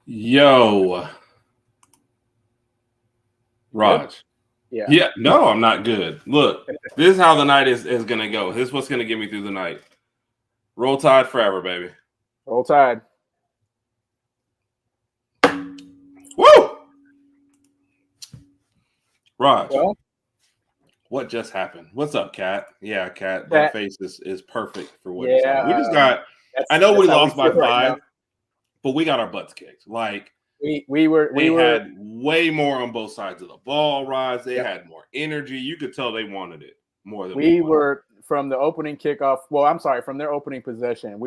Yo, Good? Raj. Yeah. Yeah, no, I'm not good. Look, this is how the night is gonna go. This is what's gonna get me through the night. Roll Tide forever, baby. Roll Tide. Woo! Raj, Well, what just happened? What's up, Cat? Yeah, Cat, that that face is perfect for what just happened. We yeah, just got I know that's we how we lost by feel right now. 5, but we got our butts kicked. Like We they were had way more on both sides of the ball, Raj. They yep. had more energy. You could tell they wanted it more than we We wanted. were from the opening kickoff. Well, I'm sorry, from their opening possession.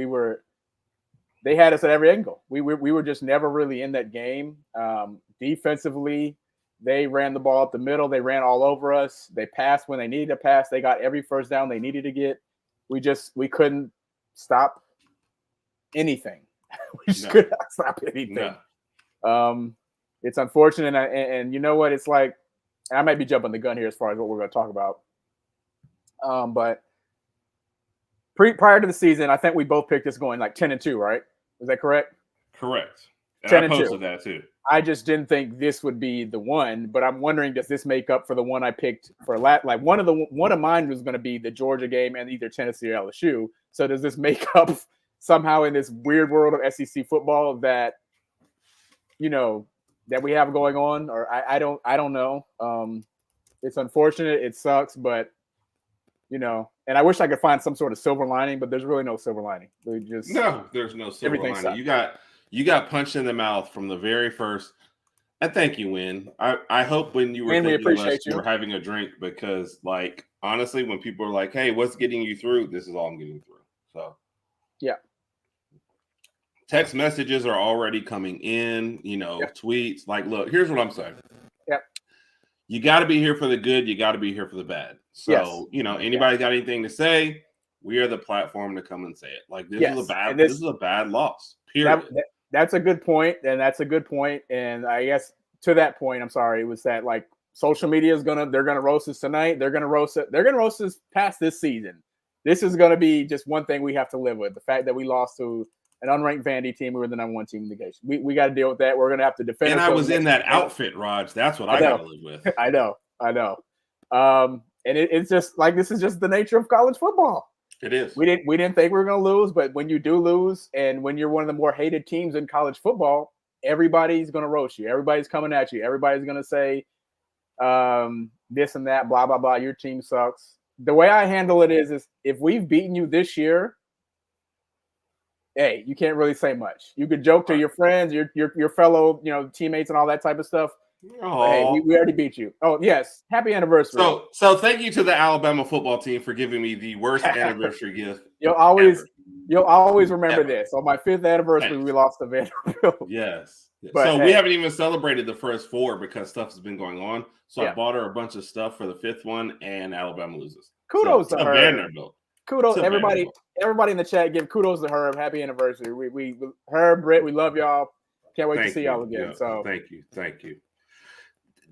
They had us at every angle. We were just never really in that game. Defensively, they ran the ball up the middle. They ran all over us. They passed when they needed to pass. They got every first down they needed to get. We couldn't stop anything. We just No, could not stop anything. no. It's unfortunate, and you know what? It's like, and I might be jumping the gun here as far as what we're going to talk about. But prior to the season, I think we both picked this going like 10-2, right? Is that correct? Correct. And I 10-2. posted that too. I just didn't think this would be the one, but I'm wondering, does this make up for the one I picked for like one of mine was going to be the Georgia game and either Tennessee or LSU. So does this make up somehow in this weird world of SEC football that that we have going on? Or I don't know. It's unfortunate. It sucks, but and I wish I could find some sort of silver lining, but there's really no silver lining. No, there's no silver everything lining. sucks. You got punched in the mouth from the very first. And thank you, Win. I hope when you were Win, we thinking of us, appreciate you you. were having a drink because, like, honestly, when people are like, "Hey, what's getting you through?" This is all I'm getting through. So, Yeah. text messages are already coming in. Yep. Tweets. Like, look, here's what I'm saying. Yep. You got to be here for the good. You got to be here for the bad. So, Yes. anybody got anything to say? We are the platform to come and say it. Like, this Yes. is a bad. And This is a bad loss. Period. That's a good point, and that's a good point. And I guess to that point, I'm sorry, it was that like social media is they're gonna roast us tonight. They're gonna roast it. They're gonna roast us past this season. This is gonna be just one thing we have to live with: the fact that we lost to an unranked Vandy team. We were the number one team in the game. We got to deal with that. We're gonna have to defend. And I was in that outfit, Raj. That's what I got to live with. I know. And it's just like this is just the nature of college football. It is. We didn't think we were going to lose, but when you do lose, and when you're one of the more hated teams in college football, everybody's going to roast you. Everybody's coming at you. Everybody's going to say this and that, blah blah blah. Your team sucks. The way I handle it is if we've beaten you this year, hey, you can't really say much. You could joke to your friends, your fellow teammates, and all that type of stuff. Hey, we already beat you. Oh yes, happy anniversary. So thank you to the Alabama football team for giving me the worst anniversary gift. You'll always remember this. On my 5th anniversary, we lost to Vanderbilt. Yes. But, so we haven't even celebrated the first 4 because stuff has been going on. So I bought her a bunch of stuff for the 5th one, and Alabama loses. Kudos to her. Vanderbilt. Kudos everybody. Vanderbilt. Everybody in the chat, give kudos to her. Happy anniversary. We her, Britt, we love y'all. Can't wait to see y'all again. Yeah, so thank you.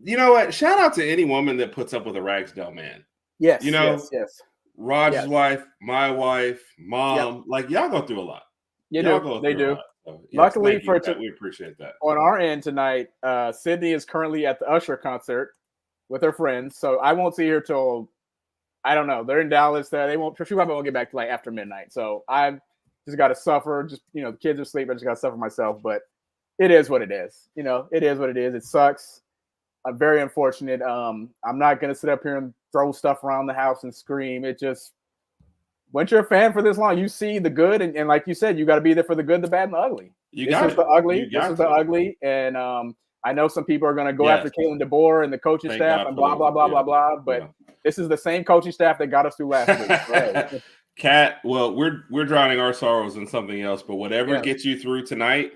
You know what? Shout out to any woman that puts up with a Ragsdale man. Yes. Yes. Raj's wife, my wife, mom, like y'all go through a lot. They do. So, yes, luckily we appreciate that. On our end tonight, Sydney is currently at the Usher concert with her friends, so I won't see her till I don't know. They're in Dallas. She probably won't get back to like after midnight. So I've just got to suffer. Just the kids are asleep. I just got to suffer myself. But it is what it is. It is what it is. It sucks. I'm very unfortunate. I'm not going to sit up here and throw stuff around the house and scream. It just, once you're a fan for this long, you see the good. And like you said, you got to be there for the good, the bad, and the ugly. This is the ugly. And I know some people are going to go after Kalen DeBoer and the coaching staff and blah, blah, blah, blah, blah. But this is the same coaching staff that got us through last week. Right? Kat, well, we're drowning our sorrows in something else. But whatever gets you through tonight.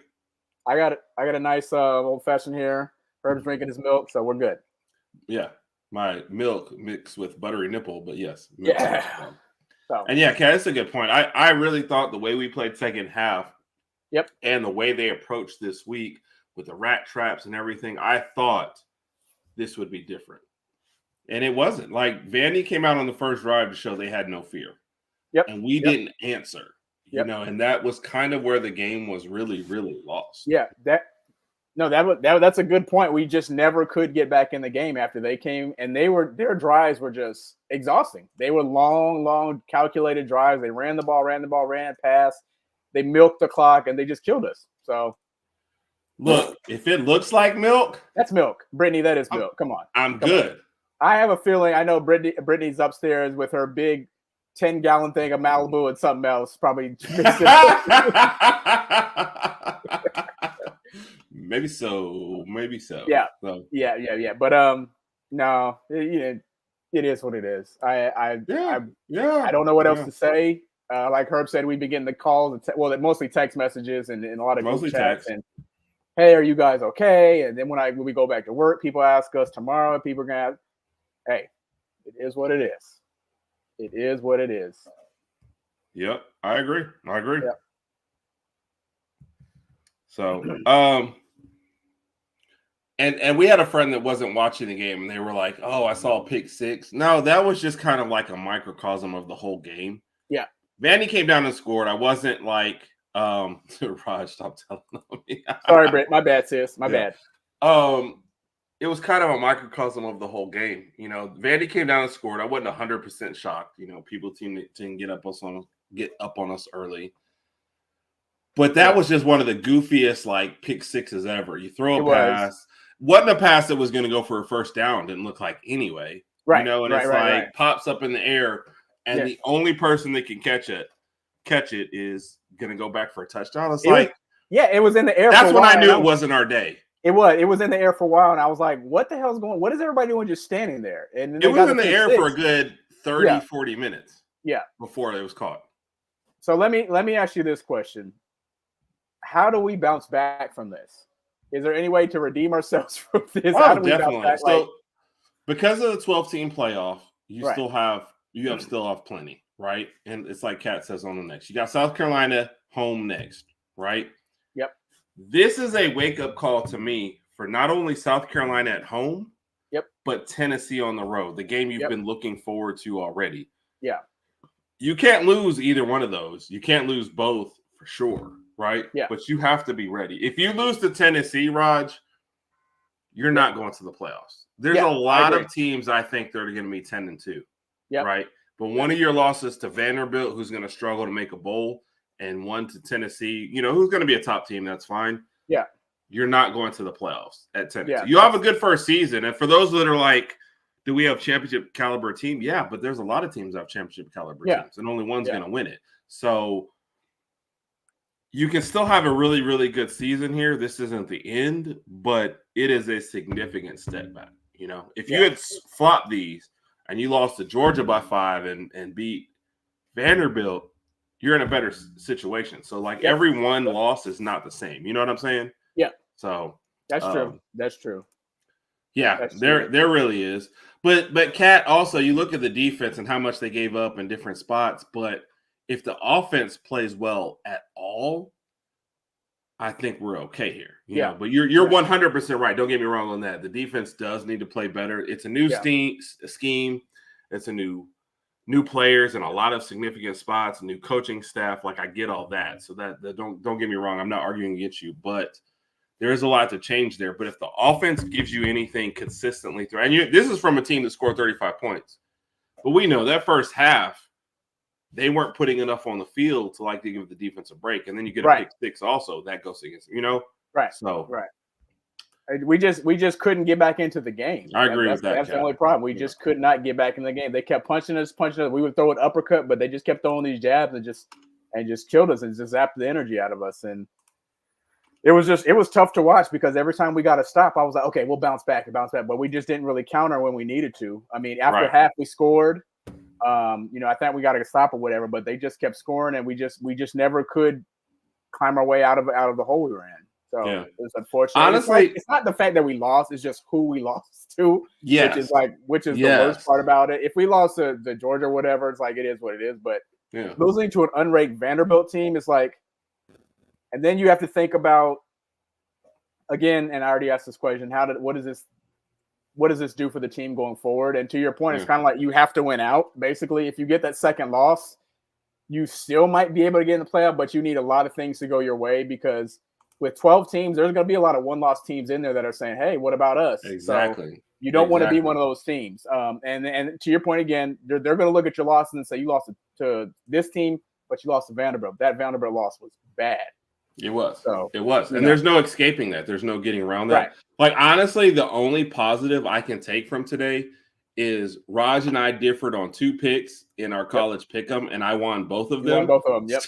I got a nice old fashioned here. Herb's drinking his milk, so we're good. Yeah, my milk mixed with buttery nipple, but yes. Yeah. And yeah, Kat, that's a good point. I really thought the way we played second half, and the way they approached this week with the rat traps and everything, I thought this would be different. And it wasn't. Like Vandy came out on the first drive to show they had no fear. And we didn't answer. And that was kind of where the game was really, really lost. Yeah, No, that's a good point. We just never could get back in the game after they came, and their drives were just exhausting. They were long, calculated drives. They ran the ball, ran past. They milked the clock, and they just killed us. So, look, if it looks like milk, that's milk, Brittany. That is milk. Come on, I'm good. I have a feeling. I know Brittany's upstairs with her big 10-gallon thing of Malibu and something else, probably. Maybe so. Yeah. So. Yeah. But no, it is what it is. I don't know what else to say. Like Herb said, we begin the calls. Mostly text messages and a lot of group chats. And hey, are you guys okay? And then when we go back to work, people ask us tomorrow. People are gonna ask, hey, it is what it is. It is what it is. Yep, I agree. Yep. So, And we had a friend that wasn't watching the game, and they were like, "Oh, I saw a pick six." No, that was just kind of like a microcosm of the whole game. Yeah, Vandy came down and scored. I wasn't like, Raj, stop telling me. Sorry, Brett. My bad, sis. My bad. It was kind of a microcosm of the whole game. You know, Vandy came down and scored. I wasn't 100% shocked. You know, people tend to get up on us early. But that was just one of the goofiest like pick sixes ever. You throw a pass. Wasn't a pass that was going to go for a first down. Didn't look like anyway. Right. You know, and it's pops up in the air, and the only person that can catch it is going to go back for a touchdown. It was in the air. That's when I knew it wasn't our day. It was in the air for a while, and I was like, what the hell's going on? What is everybody doing just standing there? And it was in the air for a good 30, 40 minutes. Yeah. Before it was caught. So let me ask you this question. How do we bounce back from this? Is there any way to redeem ourselves from this? How do we definitely. Bounce back? Because of the 12-team playoff, you still have plenty, right? And it's like Kat says on the next. You got South Carolina home next, right? Yep. This is a wake-up call to me for not only South Carolina at home, but Tennessee on the road, the game you've been looking forward to already. Yeah. You can't lose either one of those. You can't lose both for sure. Right? Yeah. But you have to be ready. If you lose to Tennessee, Raj, you're not going to the playoffs. There's a lot of teams I think that are going to be 10-2. Yeah. Right. But one of your losses to Vanderbilt, who's going to struggle to make a bowl, and one to Tennessee, you know, who's going to be a top team, that's fine. Yeah. You're not going to the playoffs at Tennessee. Yeah. You have a good first season. And for those that are like, do we have championship caliber team? Yeah, but there's a lot of teams that have championship caliber teams, and only one's going to win it. So you can still have a really, really good season here. This isn't the end, but it is a significant step back. You know, if you had flopped these and you lost to Georgia by 5 and beat Vanderbilt, you're in a better situation. So, like, every one loss is not the same. You know what I'm saying? Yeah. So that's true. That's true. Yeah, there really is. But Kat, also, you look at the defense and how much they gave up in different spots, but if the offense plays well at all, I think we're okay here. You know, but you're 100% right. Don't get me wrong on that. The defense does need to play better. It's a new scheme. It's a new players and a lot of significant spots, new coaching staff. Like, I get all that. So that don't get me wrong. I'm not arguing against you, but there is a lot to change there. But if the offense gives you anything consistently through, and this is from a team that scored 35 points, but we know that first half, they weren't putting enough on the field to like to give the defense a break. And then you get a pick six also that goes against, you know? Right. So we just couldn't get back into the game. I agree with that. That's the only problem. We just could not get back in the game. They kept punching us. We would throw an uppercut, but they just kept throwing these jabs and just killed us and just zapped the energy out of us. And it was tough to watch because every time we got a stop, I was like, okay, we'll bounce back. But we just didn't really counter when we needed to. I mean, after half we scored. I think we got a stop or whatever, but they just kept scoring, and we just never could climb our way out of the hole we were in. So it was unfortunate. Honestly, it's not the fact that we lost; it's just who we lost to. Which is the worst part about it. If we lost to Georgia or whatever, it's like it is what it is. But losing to an unranked Vanderbilt team is like, and then you have to think about again. And I already asked this question: what does this do for the team going forward? And to your point, it's kind of like you have to win out. Basically, if you get that second loss, you still might be able to get in the playoff, but you need a lot of things to go your way because with 12 teams, there's going to be a lot of one-loss teams in there that are saying, "Hey, what about us?" Exactly. So you don't want to be one of those teams. And to your point again, they're going to look at your losses and say you lost to this team, but you lost to Vanderbilt. That Vanderbilt loss was bad. It was. So it was, and there's no escaping that. There's no getting around that. Right. Like honestly, the only positive I can take from today is Raj and I differed on 2 picks in our college pick'em, and I won both of them. Yep.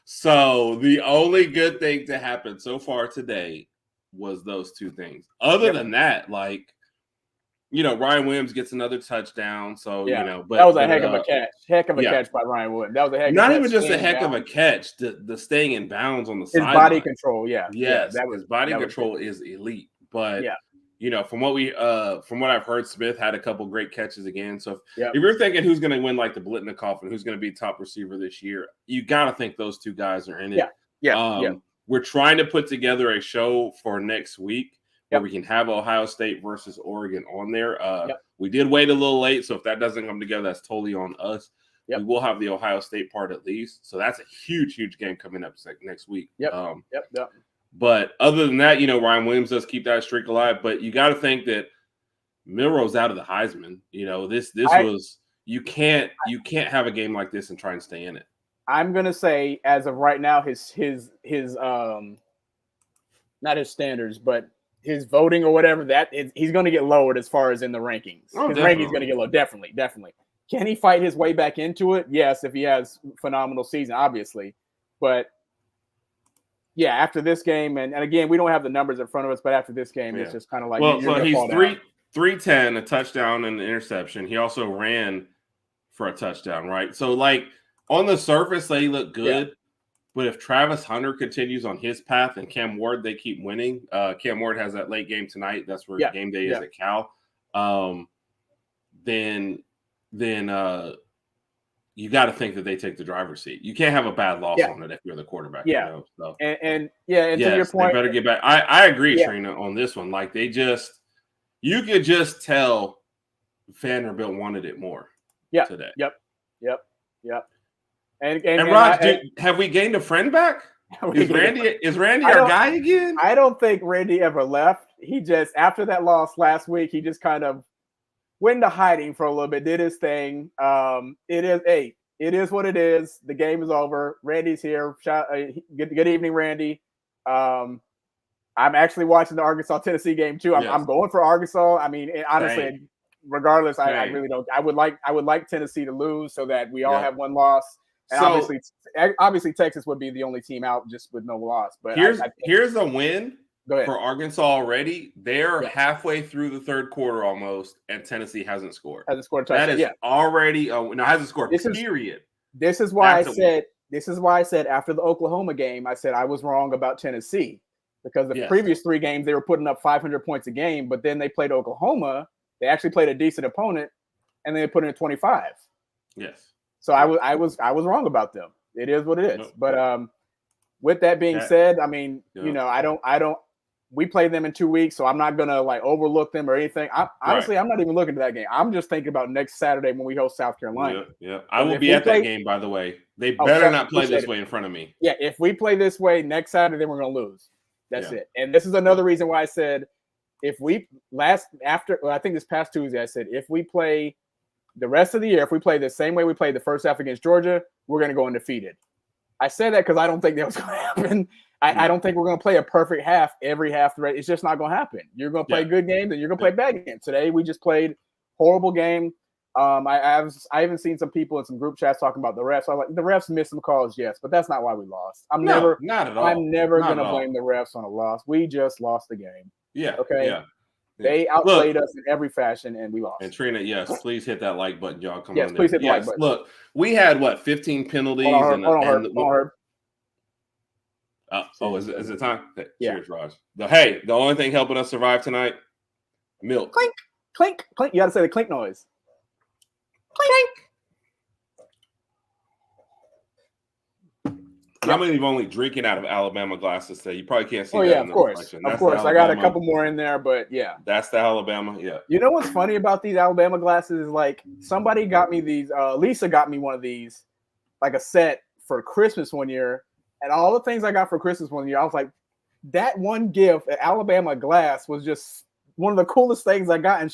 So the only good thing to happen so far today was those 2 things. Other than that, like, Ryan Williams gets another touchdown. So, but that was a heck of a catch. Heck of a catch by Ryan Williams. That was a heck. Not even just a heck of a catch. The staying in bounds on the side. His body control. Yeah. Yes, his body control is elite. But from what I've heard, Smith had a couple great catches again. So if you're thinking who's going to win like the Blitnikoff and who's going to be top receiver this year, you got to think those 2 guys are in it. We're trying to put together a show for next week where we can have Ohio State versus Oregon on there. We did wait a little late, so if that doesn't come together, that's totally on us. We will have the Ohio State part at least. So that's a huge, huge game coming up next week. But other than that, Ryan Williams does keep that streak alive. But you got to think that Milroe's out of the Heisman. You can't have a game like this and try and stay in it. I'm gonna say as of right now, his not his standards, but his voting or whatever he's going to get lowered as far as in the rankings. His ranking's going to get low. Definitely. Can he fight his way back into it? Yes, if he has a phenomenal season, obviously. But yeah, after this game, and again, we don't have the numbers in front of us, but after this game, it's just kind of like, so he's 310, a touchdown and an interception. He also ran for a touchdown, right? So like on the surface, they look good. Yeah. But if Travis Hunter continues on his path and Cam Ward, they keep winning. Cam Ward has that late game tonight. That's where game day is at Cal. Then you got to think that they take the driver's seat. You can't have a bad loss on it if you're the quarterback. Yeah. And to your point, they better get back. I agree, Trina, on this one. Like you could just tell Vanderbilt wanted it more today. Yep. And Raj, have we gained a friend back? Is Randy our guy again? I don't think Randy ever left. He just, after that loss last week, he just kind of went into hiding for a little bit, did his thing. It is what it is. The game is over. Randy's here. Good evening, Randy. I'm actually watching the Arkansas-Tennessee game too. I'm going for Arkansas. I mean, honestly, regardless, I really don't. I would like Tennessee to lose so that we all have one loss. And obviously, Texas would be the only team out just with no loss. But here's a win for Arkansas already. They're halfway through the third quarter almost, and Tennessee hasn't scored. Hasn't scored a touchdown. That is already hasn't scored. Period. This is why I said after the Oklahoma game, I said I was wrong about Tennessee because the previous 3 games they were putting up 500 points a game, but then they played Oklahoma. They actually played a decent opponent, and they put in 25. Yes. So I was wrong about them. It is what it is. Nope. But with that being said, I mean, I don't. We play them in 2 weeks, so I'm not gonna like overlook them or anything. Honestly, I'm not even looking at that game. I'm just thinking about next Saturday when we host South Carolina. Yeah. I will be at that game, by the way. They better not play this way in front of me. Yeah, if we play this way next Saturday, then we're gonna lose. That's it. And this is another reason why I said I think this past Tuesday, I said if we play the rest of the year, if we play the same way we played the first half against Georgia, we're going to go undefeated. I said that because I don't think that was going to happen. I don't think we're going to play a perfect half every half. It's just not going to happen. You're going to play good games and you're going to play bad games. Today, we just played horrible game. I haven't seen some people in some group chats talking about the refs. I'm like, the refs missed some calls, yes, but that's not why we lost. Not at all. I'm never going to blame the refs on a loss. We just lost the game. Yeah. Okay. Yeah. They outplayed us in every fashion, and we lost. And Trina, yes, please hit that like button, y'all. Come on. Yes, please hit the like button. Look, we had 15 penalties. Is it time? Hey, cheers, Raj. The only thing helping us survive tonight, milk. Clink, clink, clink. You got to say the clink noise. Clink. I'm only drinking out of Alabama glasses today. You probably can't see that. Oh, yeah, of course. Of course. I got a couple more in there, but yeah. That's the Alabama, yeah. You know what's funny about these Alabama glasses is like somebody got me these. Lisa got me one of these, like a set for Christmas one year. And all the things I got for Christmas one year, I was like, that one gift at Alabama Glass was just one of the coolest things I got. And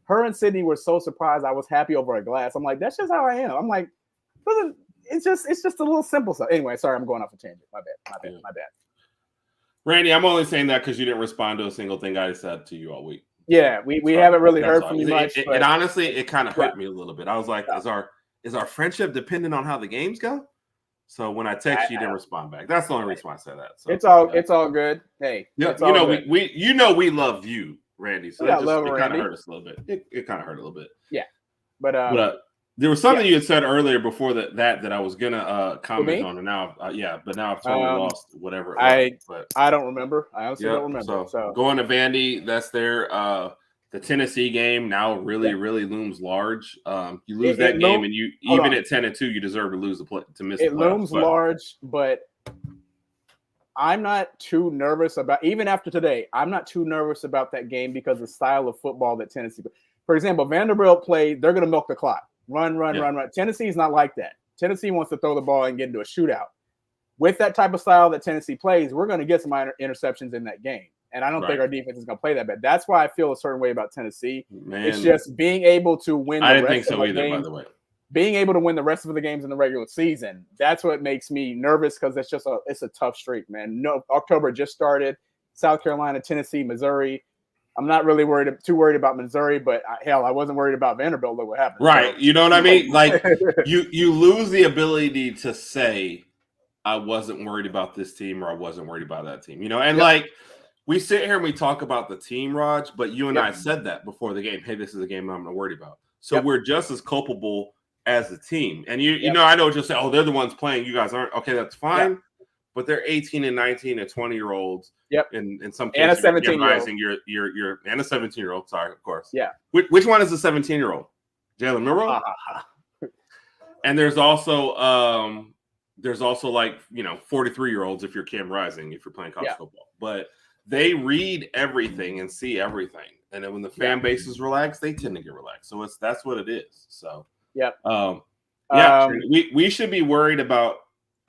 her and Sydney were so surprised I was happy over a glass. I'm like, that's just how I am. I'm like, it's just a little simple stuff. Anyway, sorry, I'm going off a tangent. My bad. Randy, I'm only saying that because you didn't respond to a single thing I said to you all week. Yeah, we haven't really heard from you much. And honestly, it kind of hurt me a little bit. I was like, is our friendship dependent on how the games go? So when I text you, didn't respond back. That's the only reason why I said that. So it's all good. Hey, we love you, Randy. So it kind of hurt us a little bit. It kind of hurt a little bit. Yeah, but there was something you had said earlier before that I was gonna comment on, and now but now I've totally lost whatever. I don't remember. I honestly don't remember. So going to Vandy, that's their the Tennessee game now really looms large. You lose that game, and you even at 10-2, you deserve to lose to miss. It looms large, but I'm not too nervous about, even after today, I'm not too nervous about that game because the style of football that Tennessee. For example, Vanderbilt played. They're going to milk the clock. Run. Tennessee's not like that. Tennessee wants to throw the ball and get into a shootout. With that type of style that Tennessee plays, we're going to get some interceptions in that game. And I don't think our defense is going to play that bad. That's why I feel a certain way about Tennessee. Man, it's just being able to win the I didn't think so either, by the way. Being able to win the rest of the games in the regular season, that's what makes me nervous because it's a tough streak, man. No, October just started. South Carolina, Tennessee, Missouri. I'm not really too worried about Missouri, but I wasn't worried about Vanderbilt. Look what happened. Right. So, you know what I mean? Like you lose the ability to say, I wasn't worried about this team or I wasn't worried about that team. You know, and like we sit here and we talk about the team, Raj, but you and I said that before the game. Hey, this is a game I'm not worried about. So we're just as culpable as the team. And you know, I know just say, oh, they're the ones playing. You guys aren't. Okay, that's fine. Yep. But they're 18 and 19 and 20-year-olds. Yep. In some cases, and a 17-year-old. You're and a 17-year-old. Sorry, of course. Yeah. Which one is the 17-year-old? Jalen Milroe. And there's also like 43-year-olds if you're Cam Rising if you're playing college football. But they read everything and see everything, and then when the fan base is relaxed, they tend to get relaxed. So that's what it is. So we should be worried about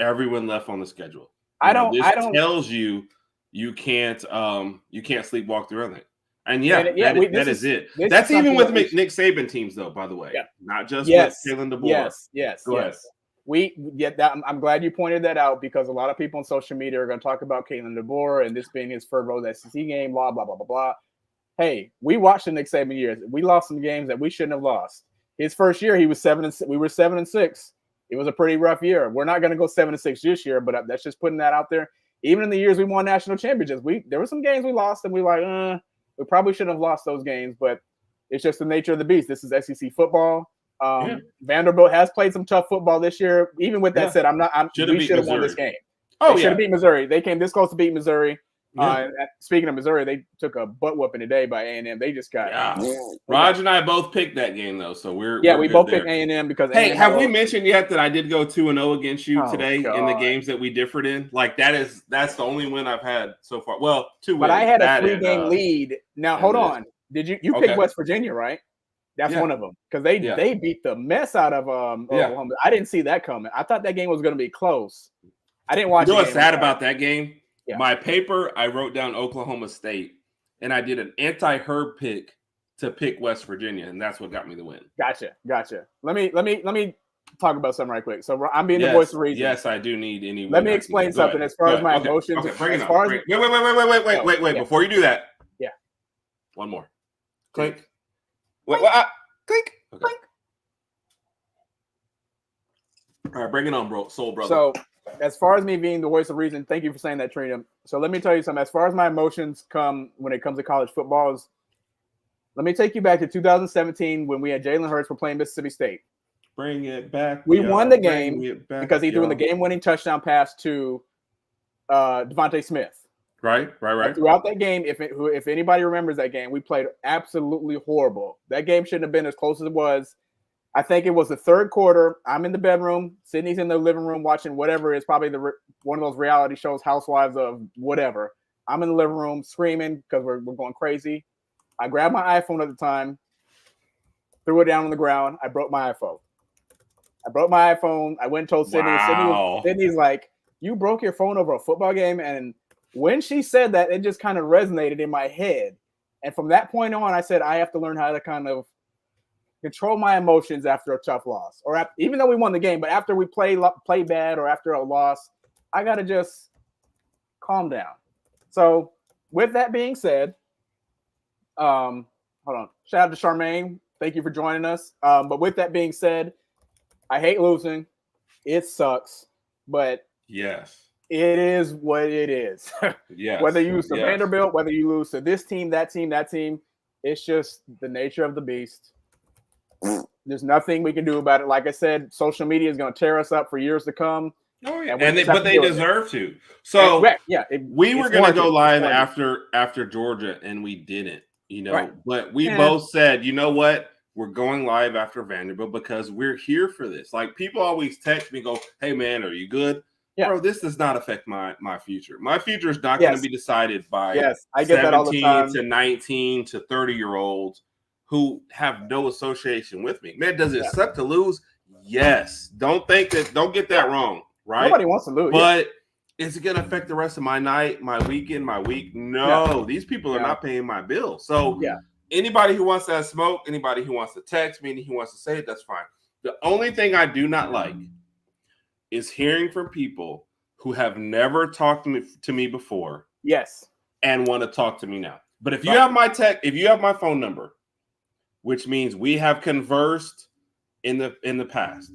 everyone left on the schedule. This tells you can't sleepwalk through anything. And that is it. That's even with Nick Saban teams, though. By the way, not just with Kalen DeBoer. Yes. I'm glad you pointed that out because a lot of people on social media are going to talk about Kalen DeBoer and this being his first road SEC game. Blah blah blah blah blah. Hey, we watched the Nick Saban years. We lost some games that we shouldn't have lost. His first year, he was 7-6. We were 7-6. It was a pretty rough year. We're not going to go 7-6 this year, but that's just putting that out there. Even in the years we won national championships, there were some games we lost, and we we probably shouldn't have lost those games. But it's just the nature of the beast. This is SEC football. Vanderbilt has played some tough football this year. Even with that said, we should have won this game. They should have beat Missouri. They came this close to beat Missouri. Speaking of Missouri, they took a butt whooping today by A&M. They just got. Raj and I both picked that game though, so we both picked A&M because. Hey, have we mentioned yet that I did go 2-0 against you today in the games that we differed in? Like that's the only win I've had so far. Well, 2 wins. But I had a 3-game lead. Now hold on. Did you picked West Virginia, right? That's one of them because they beat the mess out of Oklahoma. I didn't see that coming. I thought that game was going to be close. I didn't watch. You know what's sad about that game? Yeah. My paper, I wrote down Oklahoma State, and I did an anti-Herb pick to pick West Virginia, and that's what got me the win. Gotcha. Let me talk about something right quick. So I'm being the voice of reason. Yes, I do need any. Let me explain something as far as my emotions. Okay, bring it up. Wait. Before you do that, one more. Clink. Clink. Clink. Okay. Clink. All right, bring it on, bro. Soul brother. So. As far as me being the voice of reason, thank you for saying that, Trina. So let me tell you something. As far as my emotions come when it comes to college football, let me take you back to 2017 when we had Jalen Hurts for playing Mississippi State. Bring it back. We won the game because he threw the game-winning touchdown pass to Devontae Smith. Right. And throughout that game, if anybody remembers that game, we played absolutely horrible. That game shouldn't have been as close as it was. I think it was the third quarter. I'm in the bedroom. Sydney's in the living room watching whatever is probably one of those reality shows, Housewives of whatever. I'm in the living room screaming because we're going crazy. I grabbed my iPhone at the time, threw it down on the ground. I broke my iPhone. I went and told Sydney. Wow. Sydney's like, you broke your phone over a football game? And when she said that, it just kind of resonated in my head. And from that point on, I said, I have to learn how to kind of control my emotions after a tough loss, or even though we won the game, but after we play bad or after a loss, I got to just calm down. So with that being said, hold on. Shout out to Charmaine. Thank you for joining us. But with that being said, I hate losing. It sucks, but yes, it is what it is. Yes. Whether you lose to Vanderbilt, whether you lose to this team, that team, it's just the nature of the beast. There's nothing we can do about it. Like I said, social media is going to tear us up for years to come. Oh yeah, but they deserve to. So we were going to go live after Georgia, and we didn't. But we both said, you know what? We're going live after Vanderbilt because we're here for this. Like, people always text me, go, "Hey man, are you good?" Yeah. Bro, this does not affect my future. My future is not going to be decided by I get 17 that all the time. to 19 to 30-year-olds who have no association with me. Man, does it suck to lose? Yes. Don't get that wrong, right? Nobody wants to lose. But is it going to affect the rest of my night, my weekend, my week? No. These people are not paying my bill. So anybody who wants that smoke, anybody who wants to text me, who wants to say it, that's fine. The only thing I do not like is hearing from people who have never talked to me before. Yes. And want to talk to me now. But if you have my if you have my phone number, which means we have conversed in the past,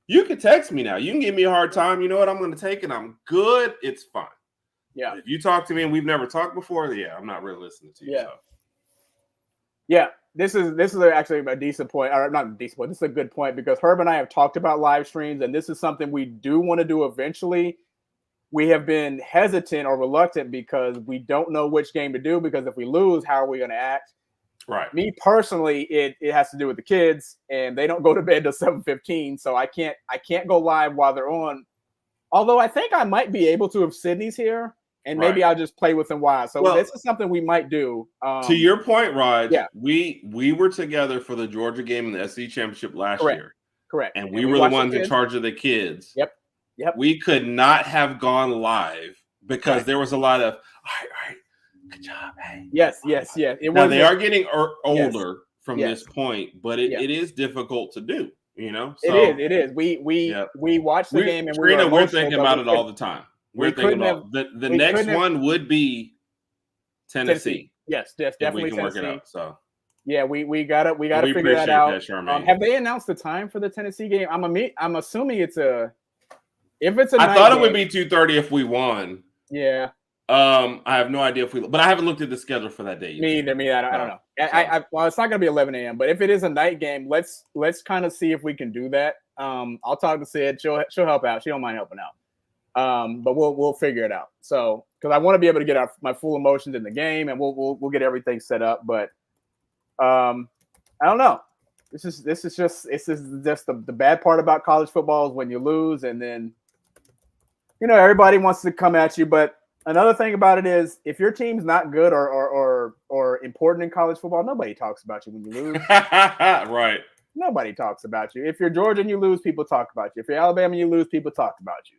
you can text me now. You can give me a hard time. You know what? I'm going to take it. I'm good. It's fine. Yeah. But if you talk to me and we've never talked before, I'm not really listening to you. Yeah. So. Yeah. This is actually a decent point, or not a decent point. This is a good point because Herb and I have talked about live streams, and this is something we do want to do eventually. We have been hesitant or reluctant because we don't know which game to do, because if we lose, how are we going to act? Right. Me personally, it has to do with the kids, and they don't go to bed till 7:15, so I can't go live while they're on. Although I think I might be able to if Sydney's here, and maybe I'll just play with them while. So this is something we might do. To your point, Raj, we were together for the Georgia game in the SEC championship last year. Correct. And we were the ones in charge of the kids. Yep. We could not have gone live because there was a lot of, all right. Good job. Hey. Yes. Now they are getting older from this point, but it is difficult to do. So, it is. We watch the game and we're thinking about it all the time. We're thinking about the next one would be Tennessee. Yes, definitely. We can Tennessee. work it out. So we gotta figure that out. Have they announced the time for the Tennessee game? I'm assuming it's a. If it's a, I thought it would be 2:30 if we won. Yeah. I have no idea but I haven't looked at the schedule for that day yet. Me either. I don't know. Well, it's not gonna be 11 a.m. But if it is a night game, let's kind of see if we can do that. I'll talk to Sid. She'll help out. She don't mind helping out. But we'll figure it out. So because I want to be able to get my full emotions in the game, and we'll get everything set up. But I don't know. This is just the bad part about college football is when you lose, and then everybody wants to come at you. But another thing about it is if your team's not good or important in college football, nobody talks about you when you lose. Right. Nobody talks about you. If you're Georgia and you lose, people talk about you. If you're Alabama and you lose, people talk about you.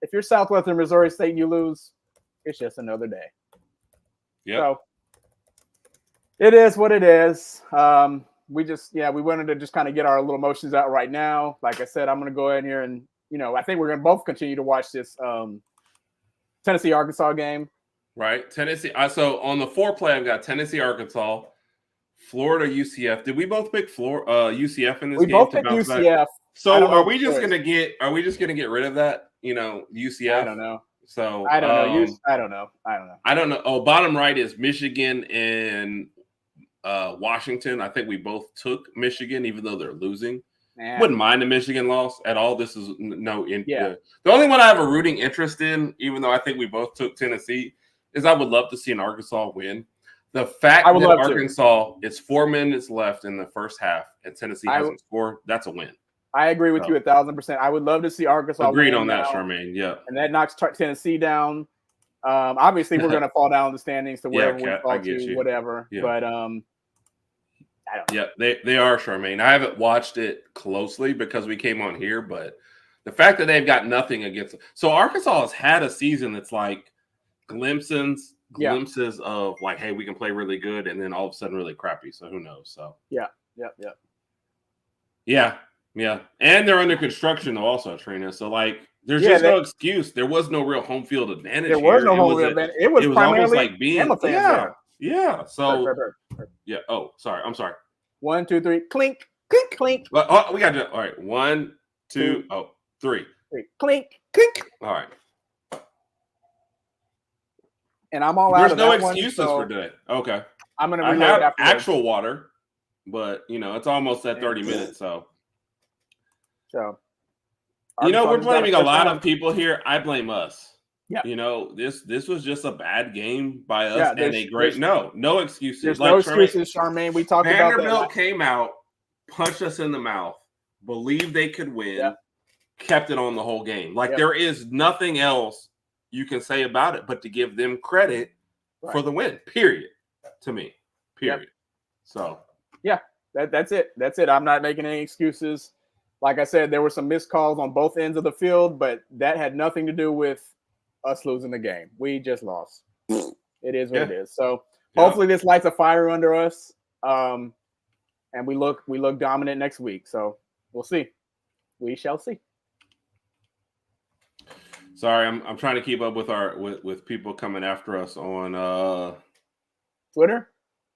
If you're Southwestern Missouri State and you lose, it's just another day. Yeah. So it is what it is. We wanted to just kind of get our little emotions out right now. Like I said, I'm going to go in here and, I think we're going to both continue to watch this Tennessee Arkansas game. Right. Tennessee. So on the foreplay, I've got Tennessee, Arkansas, Florida, UCF. Did we both pick UCF in this game? We both picked UCF. So are we just gonna get rid of that? UCF. I don't know. So I don't know. I don't know. Oh, bottom right is Michigan and Washington. I think we both took Michigan, even though they're losing. Wouldn't mind a Michigan loss at all. This is the only one I have a rooting interest in, even though I think we both took Tennessee, is I would love to see an Arkansas win. The fact that Arkansas, it's 4 minutes left in the first half and Tennessee hasn't scored, that's a win. I agree with you 1,000%. I would love to see Arkansas win on that, Charmaine. Yeah. And that knocks Tennessee down. Obviously, we're going to fall down the standings to wherever we fall to, whatever. Yeah. But I don't know. Yeah, they are, Charmaine. I haven't watched it closely because we came on here, but the fact that they've got nothing against – so Arkansas has had a season that's like glimpses of like, hey, we can play really good, and then all of a sudden really crappy. So who knows? So yeah. And they're under construction though, also, Trina. So like, there's just no excuse. There was no real home field advantage. There was no home field advantage. It was almost like being yeah. So yeah. Oh, sorry. I'm sorry. 1, 2, 3. Clink, clink, clink. Oh, we got to. All right. 1, 2. Oh, 3. Clink, clink. All right. And I'm all out of that. There's no excuses for today. Okay. I'm gonna reload have actual water, but it's almost at 30 minutes. So we're blaming a lot of people here. I blame us. Yeah. This was just a bad game by us, and a great no excuses. There's no excuses, Charmaine. We talked about that. Vanderbilt came out, punched us in the mouth, believed they could win, kept it on the whole game. Like there is nothing else you can say about it but to give them credit for the win. Period. To me. Period. Yep. So that's it. That's it. I'm not making any excuses. Like I said, there were some missed calls on both ends of the field, but that had nothing to do with us losing the game. We just lost. It is what it is. So hopefully this lights a fire under us. And we look dominant next week. So we'll see. We shall see. Sorry, I'm trying to keep up with with people coming after us on Twitter.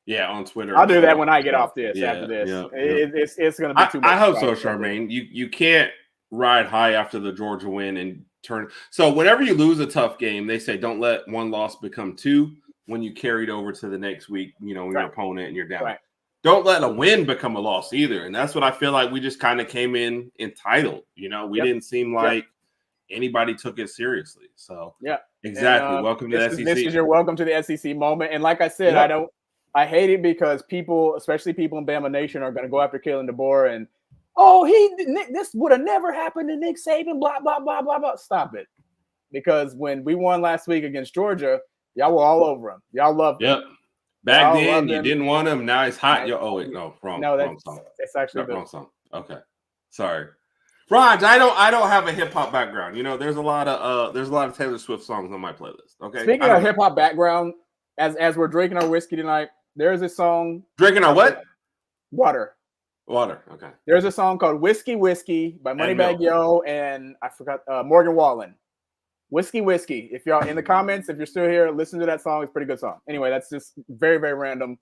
Yeah, on Twitter. I'll do that when I get off this. After this, it's going to be too much. I hope so, Charmaine. You can't ride high after the Georgia win and turn. So whenever you lose a tough game, they say don't let one loss become two. When you carried over to the next week, when your opponent and you're down. Right. Don't let a win become a loss either. And that's what I feel like we just kind of came in entitled. We didn't seem like anybody took it seriously. So exactly. And, welcome to the SEC. This is your welcome to the SEC moment. And like I said, I hate it because people, especially people in Bama Nation, are going to go after Kalen DeBoer and this would have never happened to Nick Saban. Blah blah blah blah blah. Stop it, because when we won last week against Georgia, y'all were all over him. Y'all loved him. Yep. Back then, you didn't want him. Now he's hot. Wrong. No, wrong song. It's actually wrong song. Okay, sorry. Raj, I don't have a hip hop background. There's a lot of Taylor Swift songs on my playlist. Okay. Speaking of hip hop background, as we're drinking our whiskey tonight, there's a song. Drinking our what? Water. Okay. There's a song called "Whiskey Whiskey" by Moneybagg Yo and I forgot Morgan Wallen. Whiskey Whiskey. If y'all in the comments, if you're still here, listen to that song. It's a pretty good song. Anyway, that's just very, very random.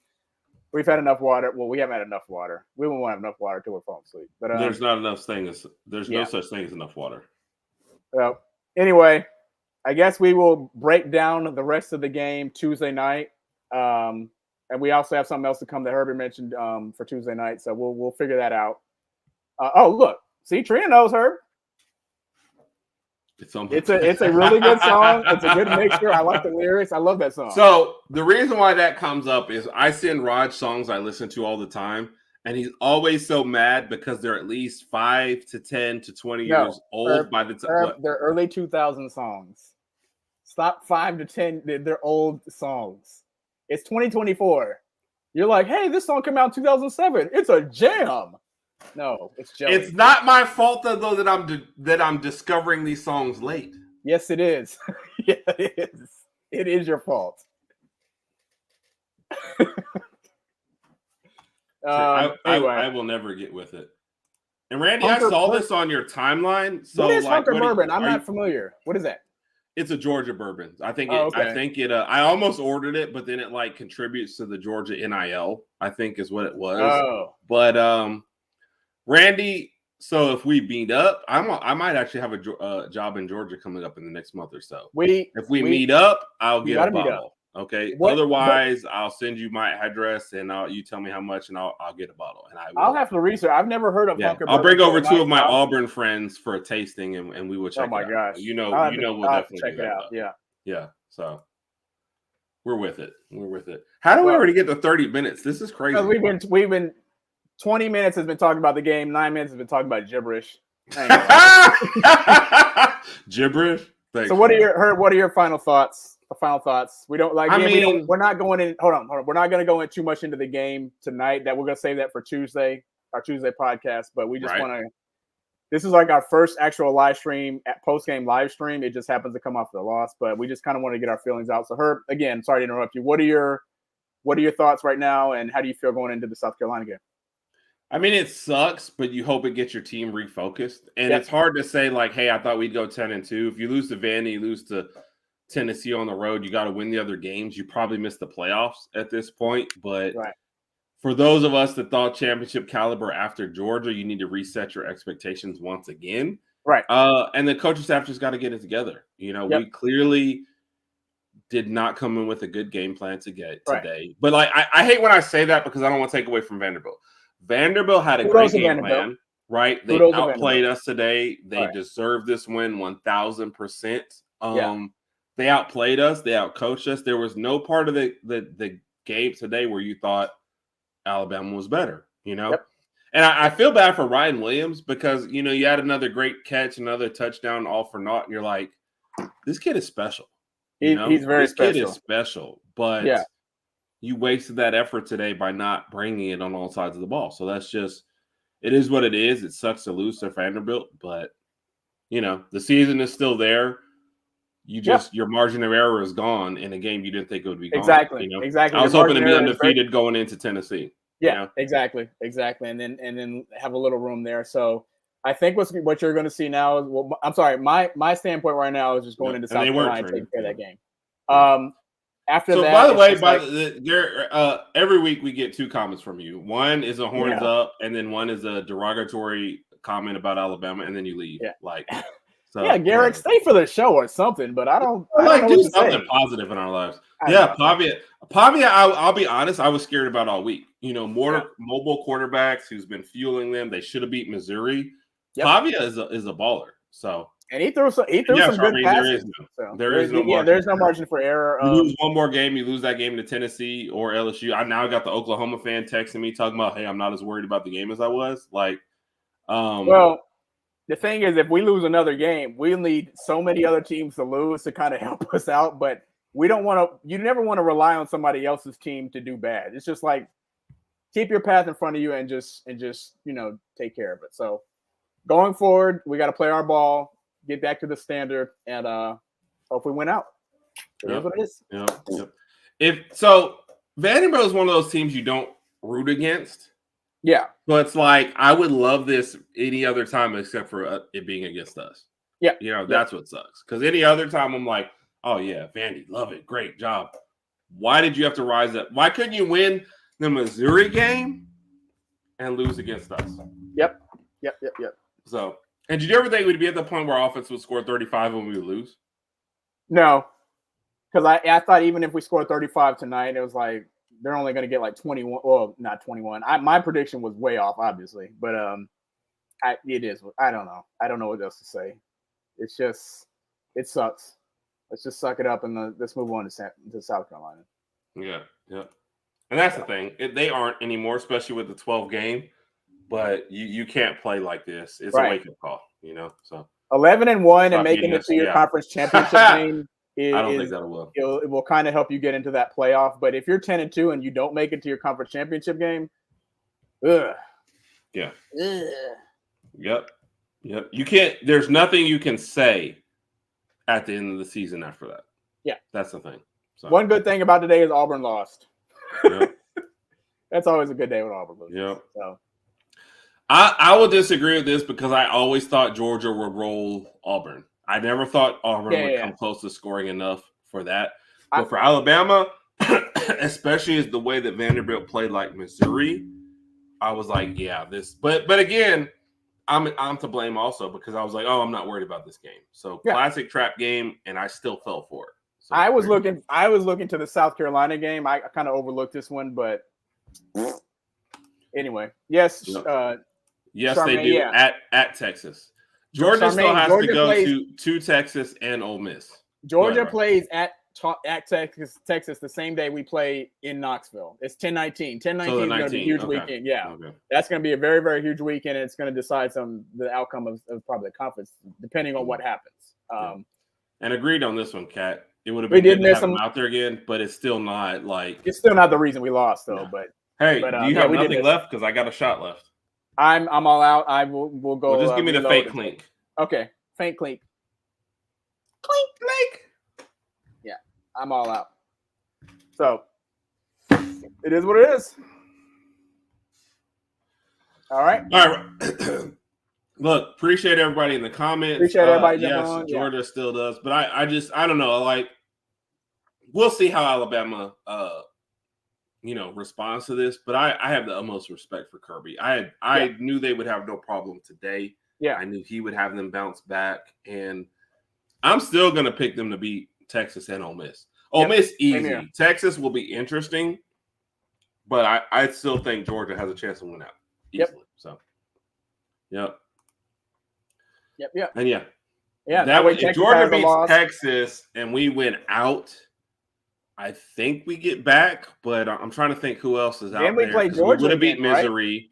We've had enough water. Well, we haven't had enough water. We won't have enough water till we're falling asleep. But there's not enough things. There's no such thing as enough water. Well, anyway, I guess we will break down the rest of the game Tuesday night. And we also have something else to come that Herbert mentioned for Tuesday night. So we'll figure that out. Look, see, Trina knows Herb. It's a really good song. It's a good mixture. I like the lyrics. I love that song. So the reason why that comes up is I send Raj songs I listen to all the time, and he's always so mad because they're at least 5 to 10 to 20 years old by the time. They're early 2000 songs. Stop 5 to 10. They're old songs. It's 2024. You're like, hey, this song came out in 2007. It's a jam. No, it's jelly. It's not my fault though that I'm discovering these songs late. Yes, it is. Yeah, it is. It is your fault. Anyway. I will never get with it. And Randy, I saw this on your timeline. So what is Hunker Bourbon? I'm not familiar. What is that? It's a Georgia bourbon. I think I almost ordered it, but then it contributes to the Georgia NIL, I think is what it was. Oh. But Randy, so if we meet up, I might actually have a job in Georgia coming up in the next month or so. If we meet up, I'll get a bottle. Okay. Otherwise, I'll send you my address and you tell me how much, and I'll get a bottle. And I'll have to research. I've never heard of Hunker Bourbon. I'll bring over 2 of my Auburn friends for a tasting, and we will check. Oh my gosh! We'll definitely check it out. Yeah. So we're with it. How do we already get to 30 minutes? This is crazy. We've been 20 minutes has been talking about the game. 9 minutes has been talking about gibberish. Gibberish. Thanks, so what are your final thoughts? We don't like. We're not going in. Hold on. We're not going to go in too much into the game tonight. That we're going to save that for Tuesday, our Tuesday podcast. But we just want to this is like our first actual live stream, post-game live stream. It just happens to come off the loss, but we just kind of want to get our feelings out. So Herb, again, sorry to interrupt you. What are your thoughts right now, and how do you feel going into the South Carolina game? I mean, it sucks, but you hope it gets your team refocused. And it's hard to say, like, hey, I thought we'd go 10-2. If you lose to Vandy, you lose to Tennessee on the road, you got to win the other games. You probably missed the playoffs at this point. But for those of us that thought championship caliber after Georgia, you need to reset your expectations once again. Right. And the coaching staff just got to get it together. You know, we clearly did not come in with a good game plan today. But like, I hate when I say that because I don't want to take away from Vanderbilt. Vanderbilt had a great game plan, right? They outplayed us today. They deserved this win 1,000%. They outplayed us. They outcoached us. There was no part of the game today where you thought Alabama was better, you know? And I feel bad for Ryan Williams because, you know, you had another great catch, another touchdown, all for naught, and you're like, this kid is special. He's very special. This kid is special, but you wasted that effort today by not bringing it on all sides of the ball. So that's just – it is what it is. It sucks to lose to Vanderbilt, but, you know, the season is still there. You just your margin of error is gone in a game you didn't think it would be gone. Exactly. You know? Exactly. I was hoping to be undefeated going into Tennessee. Yeah, you know? exactly. And then have a little room there. So I think what you're going to see now is, well, I'm sorry, my standpoint right now is just going into South Carolina and taking care of that game. After that, by the way, every week we get two comments from you. One is a horns up, and then one is a derogatory comment about Alabama, and then you leave. Yeah. Like. So, Garrick, stay for the show or something, but I don't do something positive in our lives. Pavia, I'll be honest, I was scared about all week. You know, more mobile quarterbacks who's been fueling them. They should have beat Missouri. Pavia is a baller. So and he threw some good passes. There's no margin for error. You lose one more game, you lose that game to Tennessee or LSU. I now got the Oklahoma fan texting me talking about, hey, I'm not as worried about the game as I was. Like, well. The thing is, if we lose another game, we'll need so many other teams to lose to kind of help us out. But we don't want to – you never want to rely on somebody else's team to do bad. It's just like keep your path in front of you and just you know, take care of it. So going forward, we got to play our ball, get back to the standard, and hope we win out. That's what it is. So Vanderbilt is one of those teams you don't root against. Yeah. So it's like, I would love this any other time except for it being against us. Yeah. You know, that's what sucks. Because any other time I'm like, oh, yeah, Vandy, love it. Great job. Why did you have to rise up? Why couldn't you win the Missouri game and lose against us? Yep. So, and did you ever think we'd be at the point where offense would score 35 and we would lose? No. Because I thought even if we scored 35 tonight, it was like, they're only going to get like 21. Well, not 21. My prediction was way off, obviously, but it is. I don't know. I don't know what else to say. It's just, it sucks. Let's just suck it up and let's move on to South Carolina. Yeah. And that's the thing. They aren't anymore, especially with the 12 game. But you can't play like this. It's a wake up call, you know. So 11-1 and making it to your conference championship game. I don't think that will. It will kind of help you get into that playoff. But if you're 10-2 and you don't make it to your conference championship game, Yep. You can't. There's nothing you can say at the end of the season after that. Yeah, that's the thing. So. One good thing about today is Auburn lost. Yep. That's always a good day when Auburn loses. Yep. So. I will disagree with this because I always thought Georgia would roll Auburn. I never thought Auburn would come close to scoring enough for that. But for Alabama, especially as the way that Vanderbilt played like Missouri, I was like, yeah, this. But again, I'm to blame also because I was like, oh, I'm not worried about this game. So classic trap game, and I still fell for it. So I was looking to the South Carolina game. I kind of overlooked this one, but anyway, yes. Yes, Charmaine, they do at Texas. Georgia still has to go to Texas and Ole Miss. Georgia plays at Texas the same day we play in Knoxville. It's 10-19. 10-19 is going to be a huge weekend. Yeah, that's going to be a very, very huge weekend. And it's going to decide the outcome of probably the conference, depending on what happens. And agreed on this one, Kat. It would have been good to have them out there again, but it's still not like it's still not the reason we lost, though. No. But hey, do you have nothing left? Because I got a shot left. I'm all out. We'll go. Well, just give me the fake clink. Okay, fake clink. Clink, clink. Yeah, I'm all out. So it is what it is. All right. Look, appreciate everybody in the comments. Appreciate everybody. Yes, Georgia still does, but I don't know. Like, we'll see how Alabama, responds to this. But I have the utmost respect for Kirby. I knew they would have no problem today. Yeah, I knew he would have them bounce back, and I'm still gonna pick them to beat Texas and Ole Miss. Ole Miss easy. Texas will be interesting, but I still think Georgia has a chance to win out easily. So, Yep. And yeah. That way, if Georgia beats Texas and we win out, I think we get back. But I'm trying to think who else is out there. We play Georgia. We would have beat Missouri. Right?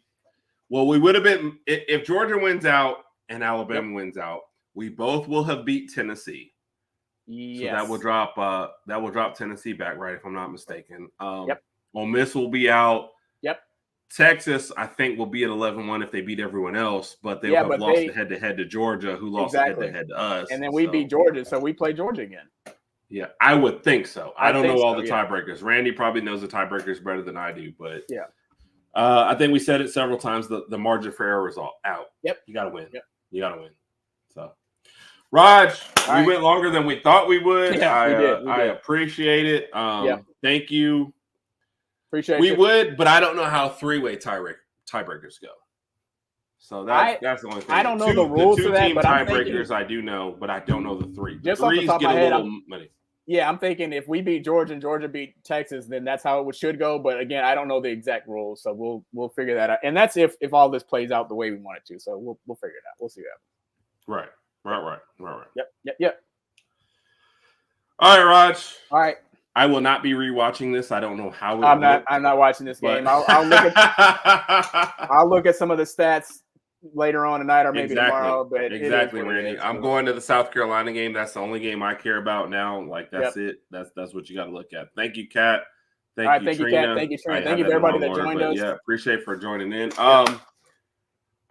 Well, we would have been if Georgia wins out and Alabama wins out. We both will have beat Tennessee. Yes. So that will drop Tennessee back, right? If I'm not mistaken. Ole Miss will be out. Yep. Texas, I think, will be at 11-1 if they beat everyone else, but they'll have lost the head-to-head to Georgia, who lost the head-to-head to us. And then we beat Georgia, so we play Georgia again. Yeah, I would think so. I don't know all the tiebreakers. Randy probably knows the tiebreakers better than I do, but I think we said it several times. The margin for error is all out. Yep, you got to win. Yep. You got to win. So, Raj, we went longer than we thought we would. Yeah, we did. I appreciate it. Thank you. Appreciate we would, but I don't know how three-way tiebreakers go. So that's the only thing. I don't know the rules for that, but tiebreakers I do know, but I don't know the three. Just off the top of my head, I'm thinking if we beat Georgia and Georgia beat Texas, then that's how it should go. But again, I don't know the exact rules, so we'll figure that out. And that's if all this plays out the way we want it to. So we'll figure it out. We'll see what happens. Right. Yep. All right, Raj. All right. I will not be rewatching this. I don't know how. I'm not watching this game. I'll look at some of the stats later on tonight or maybe tomorrow. But exactly, Randy. I'm going to the South Carolina game. That's the only game I care about now. Like that's it. That's what you got to look at. Thank you, Kat. Thank you, Trina. Thank you, Trina. Thank you to everybody that joined us. Yeah, appreciate for joining in.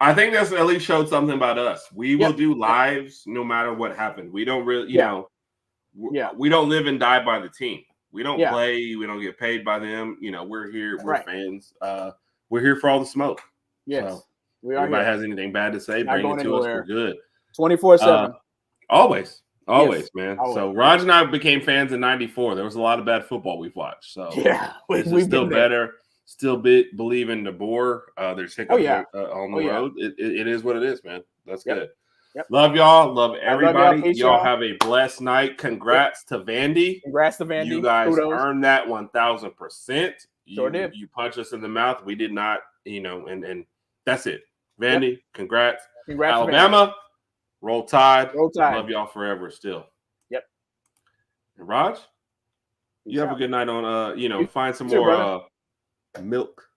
I think that's at least showed something about us. We will do lives no matter what happened. We don't really, we don't live and die by the team. We don't play. We don't get paid by them. We're here. We're fans. We're here for all the smoke. Yes, so we are. Anybody has anything bad to say, bring it to us. We're good. 24/7. Always, man. Always. So Raj and I became fans in '94. There was a lot of bad football we've watched. So we've still better. Still believe in DeBoer. There's hiccups on the road. It is what it is, man. That's good. Yep. Love y'all. Love everybody. Y'all have a blessed night. Congrats to Vandy. You guys earned that 1,000%. Sure did. You punched us in the mouth. We did not, and that's it. Vandy, congrats. Alabama, roll Tide. Love y'all forever still. Yep. And Raj, you have a good night on, find some more milk.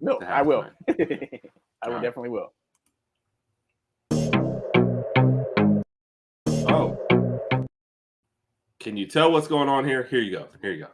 I will. I will definitely will. Oh. Can you tell what's going on here? Here you go.